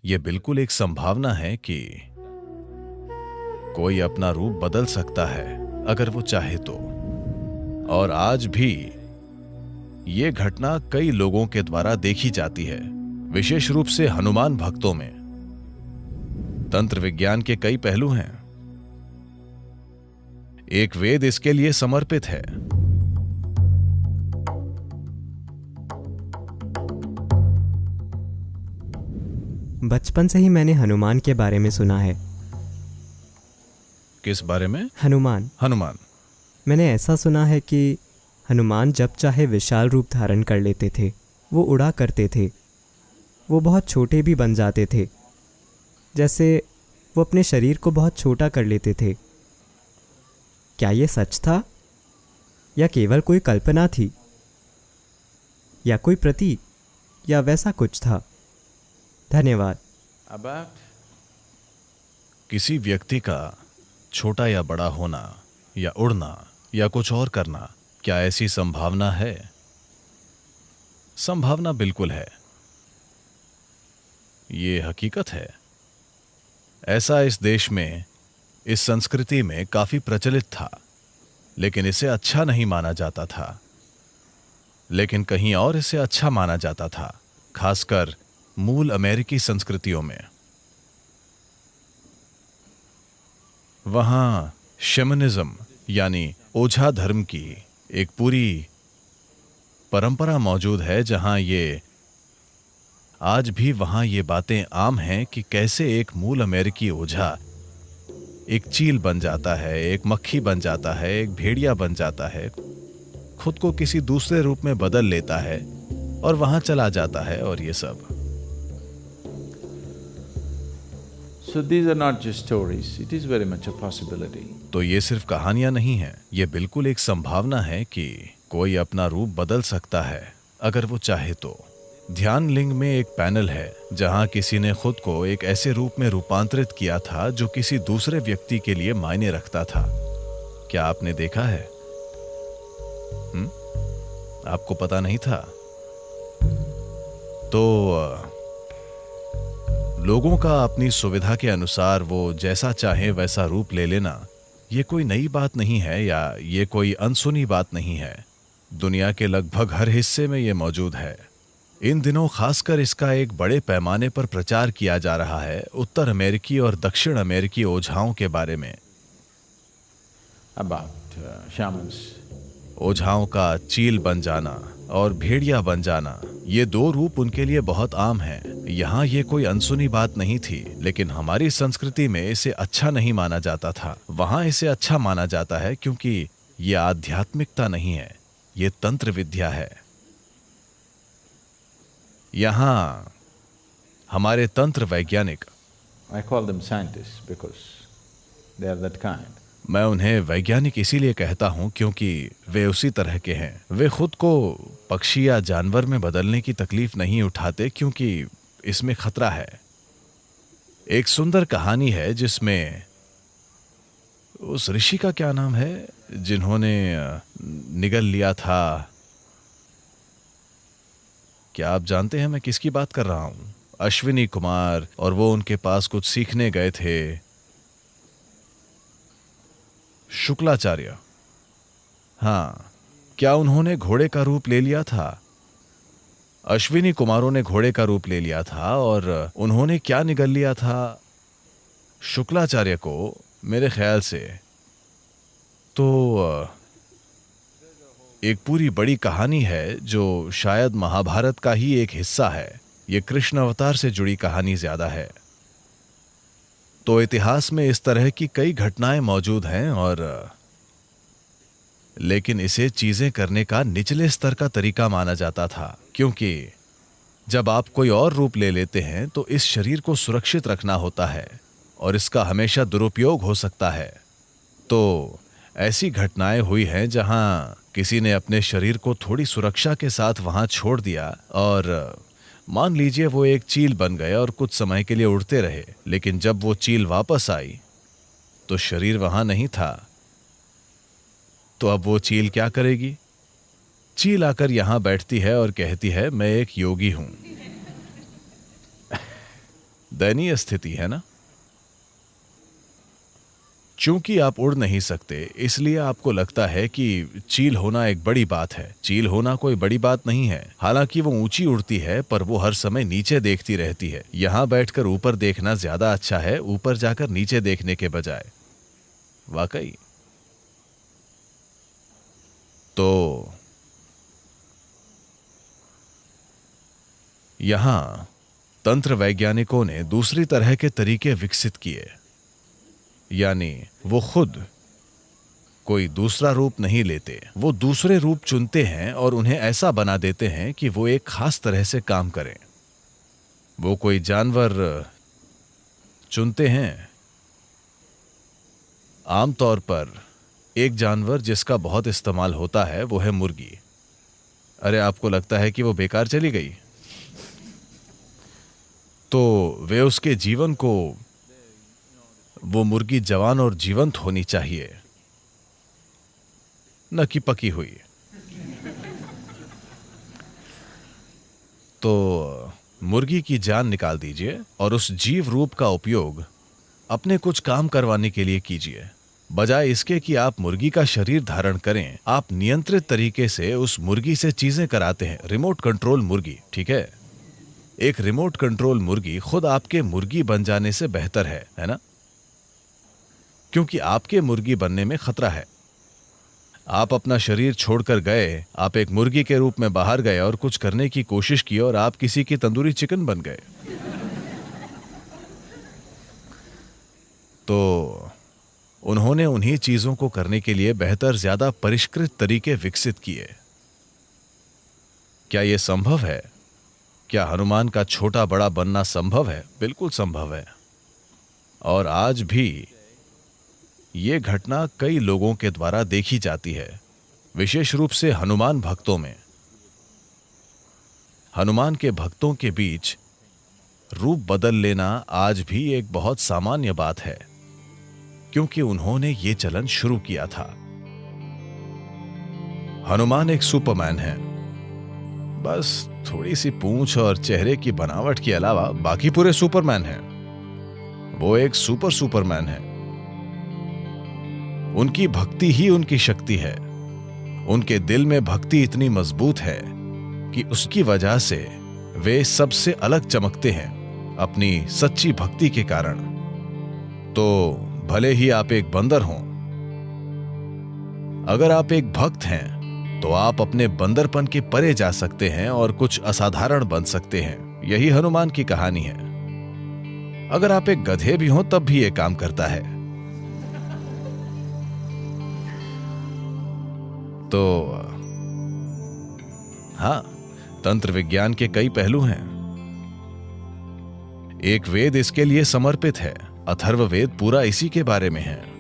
ये बिल्कुल एक संभावना है कि कोई अपना रूप बदल सकता है अगर वो चाहे तो। और आज भी ये घटना कई लोगों के द्वारा देखी जाती है, विशेष रूप से हनुमान भक्तों में। तंत्र विज्ञान के कई पहलू हैं। एक वेद इसके लिए समर्पित है। बचपन से ही मैंने हनुमान के बारे में सुना है। किस बारे में? हनुमान। हनुमान। मैंने ऐसा सुना है कि हनुमान जब चाहे विशाल रूप धारण कर लेते थे, वो उड़ा करते थे, वो बहुत छोटे भी बन जाते थे, जैसे वो अपने शरीर को बहुत छोटा कर लेते थे। क्या ये सच था या केवल कोई कल्पना थी, या कोई प्रतीक, या वैसा कुछ था? धन्यवाद। किसी व्यक्ति का छोटा या बड़ा होना या उड़ना या कुछ और करना, क्या ऐसी संभावना है? संभावना बिल्कुल है। ये हकीकत है। ऐसा इस देश में, इस संस्कृति में काफी प्रचलित था, लेकिन इसे अच्छा नहीं माना जाता था। लेकिन कहीं और इसे अच्छा माना जाता था, खासकर मूल अमेरिकी संस्कृतियों में। वहां शैमनिज्म यानी ओझा धर्म की एक पूरी परंपरा मौजूद है, जहां ये आज भी वहां ये बातें आम हैं कि कैसे एक मूल अमेरिकी ओझा एक चील बन जाता है, एक मक्खी बन जाता है, एक भेड़िया बन जाता है, खुद को किसी दूसरे रूप में बदल लेता है और वहां चला जाता है, और ये सब। So these are not just stories, it is very much a possibility. तो ये सिर्फ कहानियां नहीं हैं, ये बिल्कुल एक संभावना है कि कोई अपना रूप बदल सकता है अगर वो चाहे तो। ध्यान लिंग में एक पैनल है जहां किसी ने खुद को एक ऐसे रूप में रूपांतरित किया था जो किसी दूसरे व्यक्ति के लिए मायने रखता था। क्या आपने देखा है? आपको पता नहीं था? तो लोगों का अपनी सुविधा के अनुसार वो जैसा चाहे वैसा रूप ले लेना, ये कोई नई बात नहीं है या ये कोई अनसुनी बात नहीं है। दुनिया के लगभग हर हिस्से में ये मौजूद है। इन दिनों खासकर इसका एक बड़े पैमाने पर प्रचार किया जा रहा है उत्तर अमेरिकी और दक्षिण अमेरिकी ओझाओं के बारे में। About shamans. ओझाओं का चील बन जाना और भेड़िया बन जाना, ये दो रूप उनके लिए बहुत आम हैं। यहाँ ये कोई अनसुनी बात नहीं थी, लेकिन हमारी संस्कृति में इसे अच्छा नहीं माना जाता था। वहाँ इसे अच्छा माना जाता है क्योंकि ये आध्यात्मिकता नहीं है, ये तंत्र विद्या है। यहाँ हमारे तंत्र वैज्ञानिक, I call them scientists because they are that kind. मैं उन्हें वैज्ञानिक इसीलिए कहता हूं क्योंकि वे उसी तरह के हैं। वे खुद को पक्षी या जानवर में बदलने की तकलीफ नहीं उठाते क्योंकि इसमें खतरा है। एक सुंदर कहानी है जिसमें उस ऋषि का क्या नाम है जिन्होंने निगल लिया था? क्या आप जानते हैं मैं किसकी बात कर रहा हूं? अश्विनी कुमार, और वो उनके पास कुछ सीखने गए थे। शुक्लाचार्य। हाँ, क्या उन्होंने घोड़े का रूप ले लिया था? अश्विनी कुमारों ने घोड़े का रूप ले लिया था और उन्होंने क्या निगल लिया था? शुक्लाचार्य को, मेरे ख्याल से। तो एक पूरी बड़ी कहानी है जो शायद महाभारत का ही एक हिस्सा है। ये कृष्ण अवतार से जुड़ी कहानी ज्यादा है। तो इतिहास में इस तरह की कई घटनाएं मौजूद हैं, और लेकिन इसे चीजें करने का निचले स्तर का तरीका माना जाता था, क्योंकि जब आप कोई और रूप ले लेते हैं तो इस शरीर को सुरक्षित रखना होता है और इसका हमेशा दुरुपयोग हो सकता है। तो ऐसी घटनाएं हुई हैं जहां किसी ने अपने शरीर को थोड़ी सुरक्षा के साथ वहां छोड़ दिया, और मान लीजिए वो एक चील बन गए और कुछ समय के लिए उड़ते रहे, लेकिन जब वो चील वापस आई तो शरीर वहां नहीं था। तो अब वो चील क्या करेगी? चील आकर यहां बैठती है और कहती है, मैं एक योगी हूं। दयनीय स्थिति है ना। चूंकि आप उड़ नहीं सकते, इसलिए आपको लगता है कि चील होना एक बड़ी बात है। चील होना कोई बड़ी बात नहीं है। हालांकि वो ऊंची उड़ती है, पर वो हर समय नीचे देखती रहती है। यहां बैठकर ऊपर देखना ज्यादा अच्छा है, ऊपर जाकर नीचे देखने के बजाय। वाकई। तो यहां तंत्र वैज्ञानिकों ने दूसरी तरह के तरीके विकसित किए, यानी वो खुद कोई दूसरा रूप नहीं लेते, वो दूसरे रूप चुनते हैं और उन्हें ऐसा बना देते हैं कि वो एक खास तरह से काम करें। वो कोई जानवर चुनते हैं, आमतौर पर एक जानवर जिसका बहुत इस्तेमाल होता है वो है मुर्गी। अरे आपको लगता है कि वो बेकार चली गई? तो वे उसके जीवन को, वो मुर्गी जवान और जीवंत होनी चाहिए, न कि पकी हुई। तो मुर्गी की जान निकाल दीजिए और उस जीव रूप का उपयोग अपने कुछ काम करवाने के लिए कीजिए। बजाय इसके कि आप मुर्गी का शरीर धारण करें, आप नियंत्रित तरीके से उस मुर्गी से चीजें कराते हैं। रिमोट कंट्रोल मुर्गी, ठीक है? एक रिमोट कंट्रोल मुर्गी खुद आपके मुर्गी बन जाने से बेहतर है ना? क्योंकि आपके मुर्गी बनने में खतरा है। आप अपना शरीर छोड़कर गए, आप एक मुर्गी के रूप में बाहर गए और कुछ करने की कोशिश की और आप किसी की तंदूरी चिकन बन गए। तो उन्होंने उन्हीं चीजों को करने के लिए बेहतर, ज्यादा परिष्कृत तरीके विकसित किए। क्या यह संभव है? क्या हनुमान का छोटा बड़ा बनना संभव है? बिल्कुल संभव है। और आज भी यह घटना कई लोगों के द्वारा देखी जाती है, विशेष रूप से हनुमान भक्तों में। हनुमान के भक्तों के बीच रूप बदल लेना आज भी एक बहुत सामान्य बात है, क्योंकि उन्होंने ये चलन शुरू किया था। हनुमान एक सुपरमैन है। बस थोड़ी सी पूंछ और चेहरे की बनावट के अलावा बाकी पूरे सुपरमैन हैं। वो एक सुपरमैन है। उनकी भक्ति ही उनकी शक्ति है। उनके दिल में भक्ति इतनी मजबूत है कि उसकी वजह से वे सबसे अलग चमकते हैं, अपनी सच्ची भक्ति के कारण। तो भले ही आप एक बंदर हों, अगर आप एक भक्त हैं तो आप अपने बंदरपन के परे जा सकते हैं और कुछ असाधारण बन सकते हैं। यही हनुमान की कहानी है। अगर आप एक गधे भी हों तब भी यह काम करता है। तो हां, तंत्र विज्ञान के कई पहलू हैं। एक वेद इसके लिए समर्पित है। अथर्ववेद पूरा इसी के बारे में है।